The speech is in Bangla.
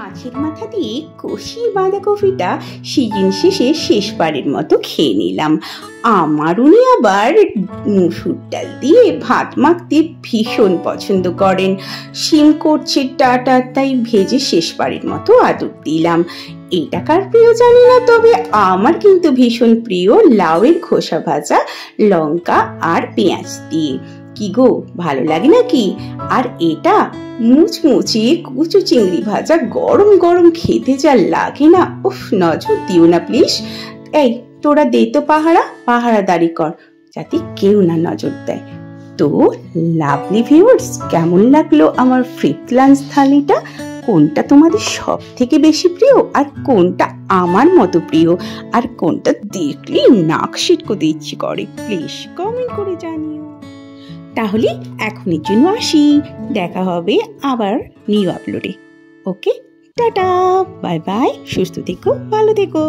মাছের মাথা দিয়ে কষিয়ে বাঁধাকপিটা সিজন শেষে শেষবারের মতো খেয়ে নিলাম। আমার উনি আবার মুসুর ডাল দিয়ে ভাত মাখতে ভীষণ পছন্দ করেন। শিম করছে টাটা, তাই ভেজে শেষবারের মতো আদর দিলাম। এটা কার প্রিয় জানি না, তবে আমার কিন্তু ভীষণ প্রিয় লাউয়ের খোসা ভাজা লঙ্কা আর পেঁয়াজ দিয়ে। কি গো, ভালো লাগে নাকি? আর এটা মুচমুচে কুচু চিংড়ি ভাজা গরম গরম খেতে যা লাগে না, উফ, নজর দিও না প্লিজ। এই তোরা দে তো পাহারাদারি কর, যাতে কেউ না নজর দেয়। তো লাভলি ভিউয়ার্স, কেমন লাগলো আমার ফ্রিথ লাঞ্চ থালিটা? কোনটা তোমাদের সব থেকে বেশি প্রিয়, আর কোনটা আমার মতো প্রিয়, আর কোনটা দেখলে নাক সিটকোতে ইচ্ছে করে? প্লিজ কমেন্ট করে জানিও। তাহলে এখনের জন্য আসি, দেখা হবে আবার নিউ আপলোডে। ওকে, টাটা, বাই বাই, সুস্থ থেকো, ভালো থেকো।